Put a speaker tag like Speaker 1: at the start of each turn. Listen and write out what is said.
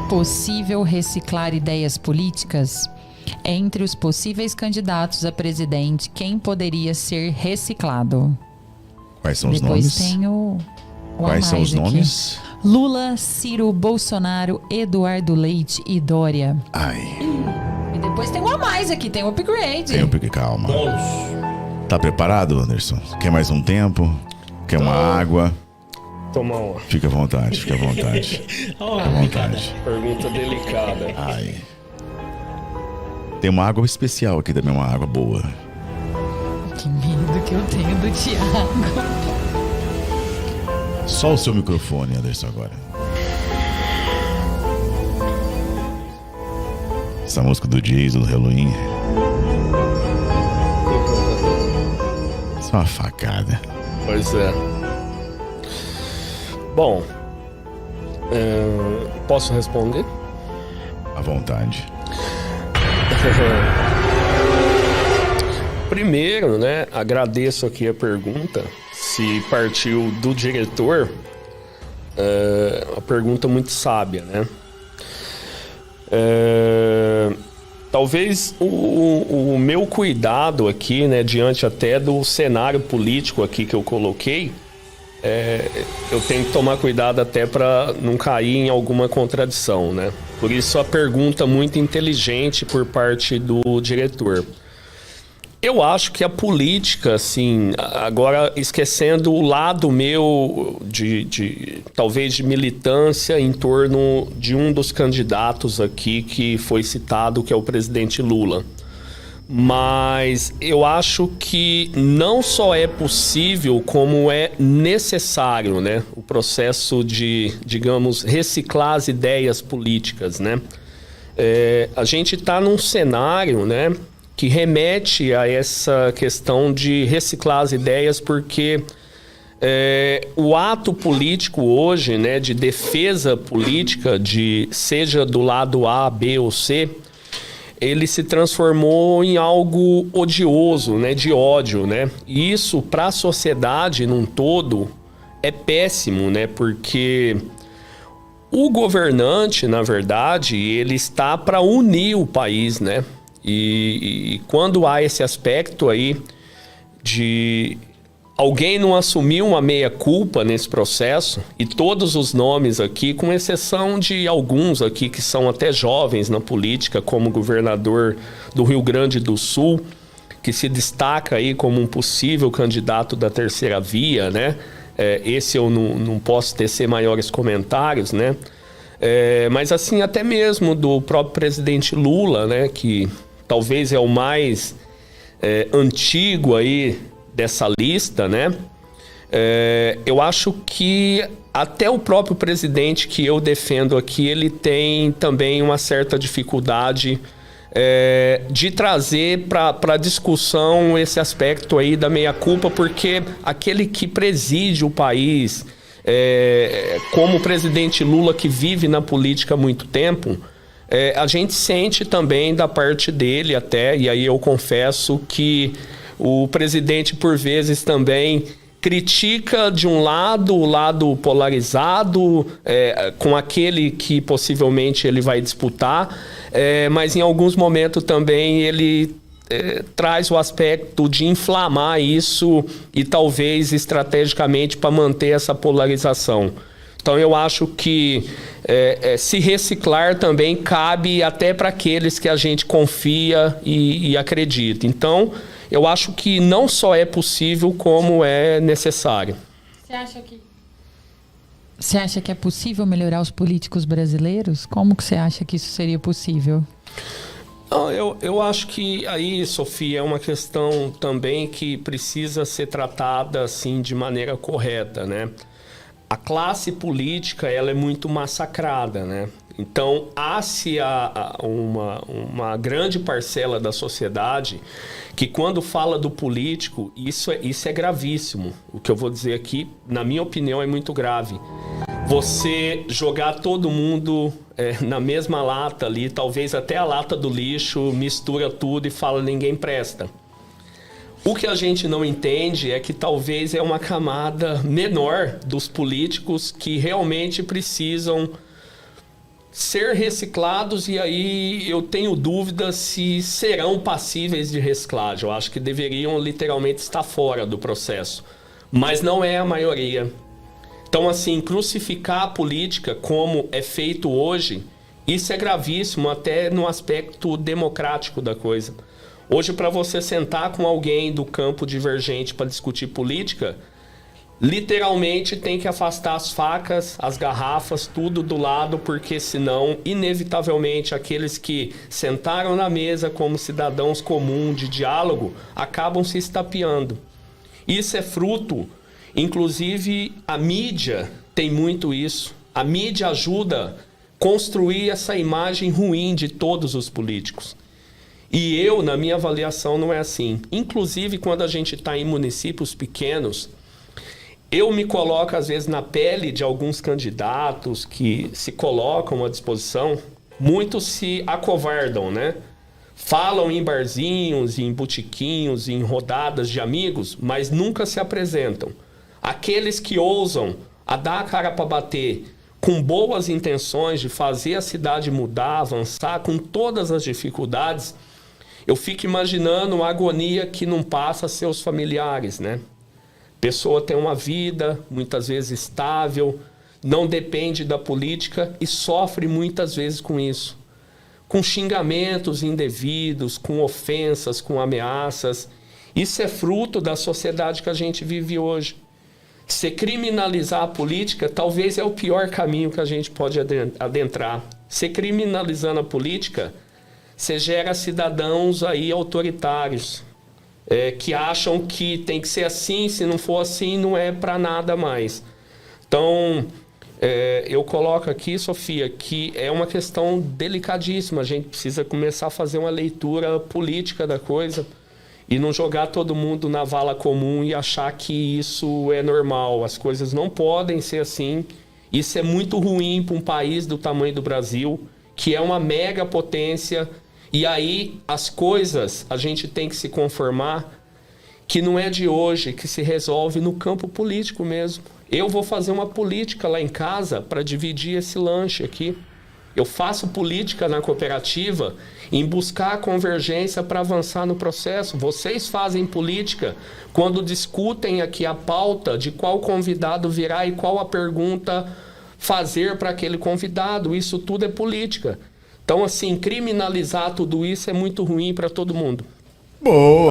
Speaker 1: possível reciclar ideias políticas? Entre os possíveis candidatos a presidente, quem poderia ser reciclado?
Speaker 2: Quais são os
Speaker 1: Depois
Speaker 2: nomes?
Speaker 1: tem o
Speaker 2: Quais são os
Speaker 1: aqui.
Speaker 2: nomes?
Speaker 1: Lula, Ciro, Bolsonaro, Eduardo Leite e Dória.
Speaker 2: Ai,
Speaker 1: E depois tem um a mais aqui, tem um upgrade.
Speaker 2: tem um pique, calma. Tá preparado, Anderson? Quer mais um tempo? Quer uma água?
Speaker 3: Toma uma.
Speaker 2: Fica à vontade, fica à vontade. Fica à vontade.
Speaker 3: Pergunta delicada.
Speaker 2: Ai. Tem uma água especial aqui também, uma água boa.
Speaker 1: Que medo que eu tenho do Thiago.
Speaker 2: Só o seu microfone, Anderson, agora. Essa música do Jason, do Halloween. Isso é uma facada.
Speaker 3: Pois é. Bom, posso responder?
Speaker 2: À vontade.
Speaker 3: Primeiro, né, agradeço aqui a pergunta. Se partiu do diretor, uma pergunta muito sábia, né? Talvez o meu cuidado aqui, né, diante até do cenário político aqui que eu coloquei, eu tenho que tomar cuidado até para não cair em alguma contradição, né? Por isso a pergunta muito inteligente por parte do diretor. Eu acho que a política, assim, agora esquecendo o lado meu talvez de militância em torno de um dos candidatos aqui que foi citado, que é o presidente Lula. Mas eu acho que não só é possível, como é necessário, né? O processo de, digamos, reciclar as ideias políticas, né? A gente está num cenário, né, que remete a essa questão de reciclar as ideias, porque o ato político hoje, né, de defesa política, seja do lado A, B ou C, ele se transformou em algo odioso, né, de ódio, né? E isso, para a sociedade num todo, é péssimo, né? Porque o governante, na verdade, ele está para unir o país, né? E quando há esse aspecto aí de alguém não assumir uma meia-culpa nesse processo, e todos os nomes aqui, com exceção de alguns aqui que são até jovens na política, como o governador do Rio Grande do Sul, que se destaca aí como um possível candidato da terceira via, né? Esse eu não posso tecer maiores comentários, né? Mas assim, até mesmo do próprio presidente Lula, né? Que talvez é o mais antigo aí dessa lista, né? Eu acho que até o próprio presidente que eu defendo aqui, ele tem também uma certa dificuldade de trazer para discussão esse aspecto aí da meia-culpa, porque aquele que preside o país, como o presidente Lula, que vive na política há muito tempo, a gente sente também da parte dele até, e aí eu confesso que o presidente, por vezes, também critica de um lado, o lado polarizado, com aquele que possivelmente ele vai disputar, mas em alguns momentos também ele traz o aspecto de inflamar isso e talvez estrategicamente para manter essa polarização. Então eu acho que se reciclar também cabe até para aqueles que a gente confia e acredita. Então eu acho que não só é possível, como é necessário.
Speaker 1: Você acha que é possível melhorar os políticos brasileiros? Como que você acha que isso seria possível?
Speaker 3: Não, eu acho que aí, Sofia, é uma questão também que precisa ser tratada assim de maneira correta, né? A classe política, ela é muito massacrada, né? Então, há-se uma grande parcela da sociedade que, quando fala do político, isso é gravíssimo. O que eu vou dizer aqui, na minha opinião, é muito grave. Você jogar todo mundo na mesma lata ali, talvez até a lata do lixo, mistura tudo e fala ninguém presta. O que a gente não entende é que talvez é uma camada menor dos políticos que realmente precisam ser reciclados, e aí eu tenho dúvida se serão passíveis de reciclagem. Eu acho que deveriam literalmente estar fora do processo, mas não é a maioria. Então, assim, crucificar a política como é feito hoje, isso é gravíssimo até no aspecto democrático da coisa. Hoje, para você sentar com alguém do campo divergente para discutir política, literalmente tem que afastar as facas, as garrafas, tudo do lado, porque senão, inevitavelmente, aqueles que sentaram na mesa como cidadãos comuns de diálogo acabam se estapeando. Isso é fruto, inclusive a mídia tem muito isso. A mídia ajuda a construir essa imagem ruim de todos os políticos. E eu, na minha avaliação, não é assim. Inclusive, quando a gente está em municípios pequenos, eu me coloco, às vezes, na pele de alguns candidatos que se colocam à disposição. Muitos se acovardam, né? Falam em barzinhos, em botiquinhos, em rodadas de amigos, mas nunca se apresentam. Aqueles que ousam a dar a cara para bater, com boas intenções de fazer a cidade mudar, avançar, com todas as dificuldades, eu fico imaginando a agonia que não passa a seus familiares, né? Pessoa tem uma vida, muitas vezes estável, não depende da política e sofre muitas vezes com isso. Com xingamentos indevidos, com ofensas, com ameaças. Isso é fruto da sociedade que a gente vive hoje. Se criminalizar a política, talvez é o pior caminho que a gente pode adentrar. Se criminalizando a política, você gera cidadãos aí autoritários, que acham que tem que ser assim, se não for assim, não é para nada mais. Então, eu coloco aqui, Sofia, que é uma questão delicadíssima. A gente precisa começar a fazer uma leitura política da coisa e não jogar todo mundo na vala comum e achar que isso é normal. As coisas não podem ser assim. Isso é muito ruim para um país do tamanho do Brasil, que é uma mega potência. E aí as coisas, a gente tem que se conformar que não é de hoje, que se resolve no campo político mesmo. Eu vou fazer uma política lá em casa para dividir esse lanche aqui. Eu faço política na cooperativa em buscar a convergência para avançar no processo. Vocês fazem política quando discutem aqui a pauta de qual convidado virá e qual a pergunta fazer para aquele convidado. Isso tudo é política. Então, assim, criminalizar tudo isso é muito ruim para todo mundo.
Speaker 2: Boa!